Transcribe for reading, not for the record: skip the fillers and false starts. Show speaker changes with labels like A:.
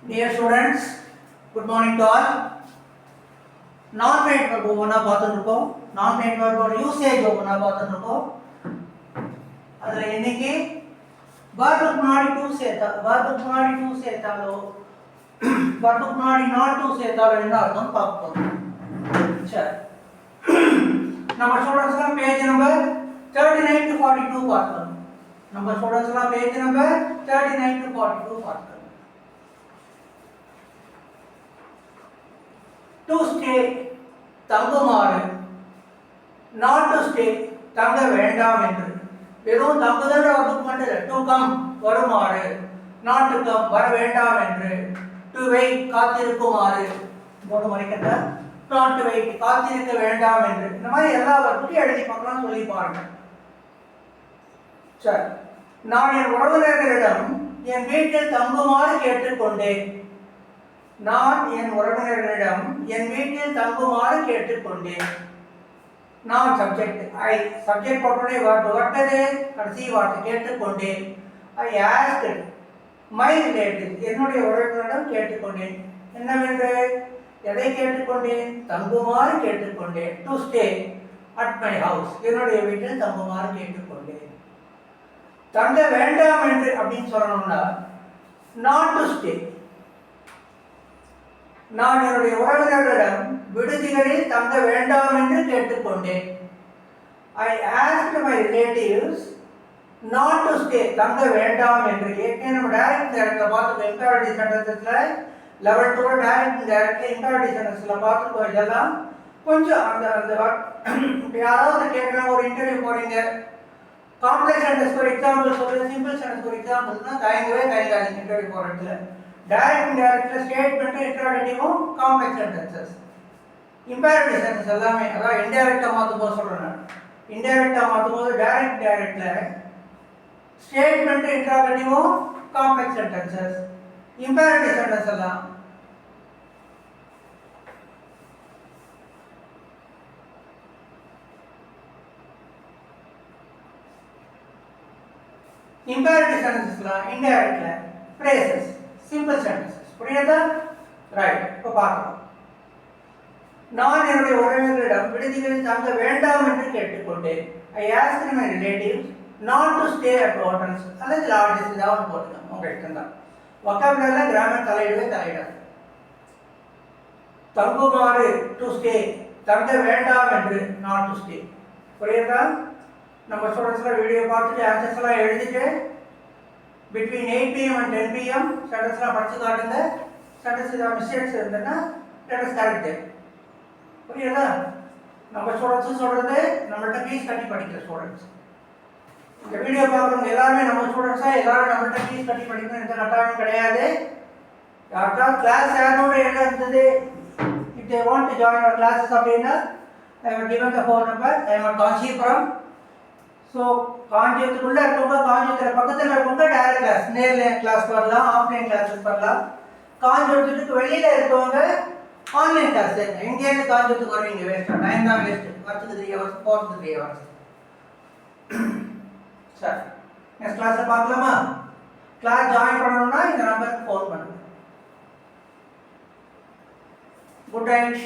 A: Dear students, good morning to all. Non-paid verb ஒவ்வொன்றா பார்த்துட்டு இருக்கோம். Non-paid verb யூசேஜ் ஒவ்வொன்றா பார்த்துட்டு இருக்கோம். அதில் இன்னைக்கு verb முன்னாடி to சேர்த்தாலோ verb முன்னாடி not to சேர்த்தாலோ என்ன அர்த்தம் பார்க்க போறோம். சரி, நம்ம ஸ்டூடெண்ட்ஸ்லாம் பேஜ் நம்பர் 39 to 42 பார்க்கணும். நம்ம ஸ்டூடெண்ட்ஸ்லாம் பேஜ் நம்பர் 39 to 42 பார்க்கணும். To stay தங்குமாறு, not to stay தங்க வேண்டாம் என்று. வெறும் தங்குதல் வர்புக்கு மட்டும் இல்லை, to come வருமாறு, not to come வர வேண்டாம் என்று, to wait காத்திருக்குமாறு, போட்டு மறைக்கின்ற not to wait காத்திருக்க வேண்டாம் என்று. இந்த மாதிரி எல்லா வர்புக்கும் எழுதி பார்க்கலாம், சொல்லி பாருங்க. சரி, நான் என் உறவினர்களிடம் என் வீட்டில் தங்குமாறு கேட்டுக்கொண்டேன். நான் என் உறவினர்களிடம் என் வீட்டில் தங்குமாறு கேட்டுக்கொண்டேன். நான் சப்ஜெக்ட், ஐ சப்ஜெக்ட் போட்டோடனே வட்டது கடைசி வார்த்தை கேட்டுக்கொண்டேன். ஐ ஆஸ்க்டு மை ரிலேட்டிவ் என்னுடைய உறவினரிடம் கேட்டுக்கொண்டேன். என்னவென்று எதை கேட்டுக்கொண்டேன்? தங்குமாறு கேட்டுக்கொண்டேன். To stay at my house என்னுடைய வீட்டில் தங்குமாறு கேட்டுக்கொண்டேன். தங்க வேண்டாம் என்று அப்படின்னு சொல்லணும்னா நாட் டு ஸ்டே. நான் என்னுடைய உறவினர்களிடம் விடுதிகளில் தங்க வேண்டாம் என்று கேட்டுக்கொண்டேன். I asked my relatives not to stay தங்க வேண்டாம் என்று. ஏற்கனவே நம்ம டைரக்ட் டைரக்டில் பார்த்துக்கோ, இம்பேரேட்டிவ் சென்டென்சஸில் 11th டைரக்ட் டைரக்டில் இம்பேரேட்டிவ் சென்டென்ஸில் பார்த்துக்கோ. இதெல்லாம் கொஞ்சம் அந்த அந்த இப்போ யாராவது கேட்குறாங்க, ஒரு இன்டர்வியூ போகிறீங்க, காம்ப்ளெக்ஸ் சென்டென்ஸ் ஒரு எக்ஸாம்பிள் சொல்லுங்கள், சிம்பிள் சென்டென்ஸ் ஒரு எக்ஸாம்பிள்னா தயங்காதீங்க இன்டர்வியூ போகிற இடத்துல. டைரக்ட் டைரக்ட்ல ஸ்டேட்மெண்ட் இன்டராகேட்டிவும் காம்ப்ளெக்ஸ் சென்டென்சஸ். இம்பேரேட்டிவ் சென்டென்ஸ் எல்லாமே அதான் இன்டைரக்டா மாத்தும் போது சொல்றேன். இன்டைரக்டா மாத்தும் போது டைரக்ட்ல ஸ்டேட்மெண்ட் இன்டராகேட்டிவும் காம்ப்ளெக்ஸ் சென்டென்சஸ். இம்பேரேட்டிவ் சென்டென்ஸ் எல்லாம் இம்பேரேட்டிவ் சென்டென்சஸ்லாம் இன்டைரக்ட்ல phrases, simple sentences. புரியுதா? ரைட், இப்போ பார்க்கலாம். நான் என்னுடைய உறவினர்களிடம் விடுதிகளில் தங்க வேண்டாம் என்று கேட்டுக்கொண்டேன். I asked my relatives not to stay at hotels அல்லது லாட்ஜஸ் ஏதாவது போட்டுக்கோங்க, உங்க இஷ்டம் தான். வொக்காபுலரில கிராமர் தலையிடாது. தங்குமாறு டு ஸ்டே, தங்க வேண்டாம் என்று நாட் டு ஸ்டே. புரியுதா? நம்ம ஸ்டூடெண்ட்ஸ்லாம் வீடியோ பார்த்துட்டு ஆன்சர்ஸ் எல்லாம் எழுதிட்டு between 8 PM and 10 PM சென்டென்ஸ்லாம் படிச்சு காட்டுங்க. சென்டென்ஸ் ஏதாவது மிஸ்டேக்ஸ் இருந்ததுன்னா let us correct it. புரியுதா? நம்ம ஸ்டூடெண்ட்ஸ் சொல்றது நம்மள்ட்ட ஃபீஸ் கட்டி படிக்கிற ஸ்டூடெண்ட்ஸ். இந்த வீடியோ பார்க்குறவங்க எல்லாருமே நம்ம ஸ்டூடெண்ட்ஸா, எல்லாரும் நம்மள்ட்ட ஃபீஸ் கட்டி படிக்கணும் எந்த கட்டாயம் கிடையாது. யாருக்காவது கிளாஸ் யாரோட என்ன இருந்தது, if they want to join our classes அப்படின்னா I have given the phone number. I am at Kanchipuram. So காஞ்சிபுரத்துக்குள்ளே இருக்கவங்க, காஞ்சிபுரத்தில் பக்கத்தில் இருக்கவங்க டைரக்ட் கிளாஸ் நேரில் கிளாஸ் வரலாம், ஆஃப்லைன் கிளாஸஸ் வரலாம். காஞ்சிபுரத்துக்கு வெளியில் இருக்கவங்க ஆன்லைன் கிளாஸ் சேருங்க. எங்கேருந்து காஞ்சிபுரத்துக்கு வருவீங்க? வேஸ்ட்டாக டைம் தான் வேஸ்ட்டு. வரத்துக்கு 3 hours, போகிறதுக்கு 3 hours. சரி, நெக்ஸ்ட் கிளாஸை பார்க்கலாமா? கிளாஸ் ஜாயின் பண்ணணும்னா இந்த நம்பருக்கு ஃபோன் பண்ணுங்க. Good night.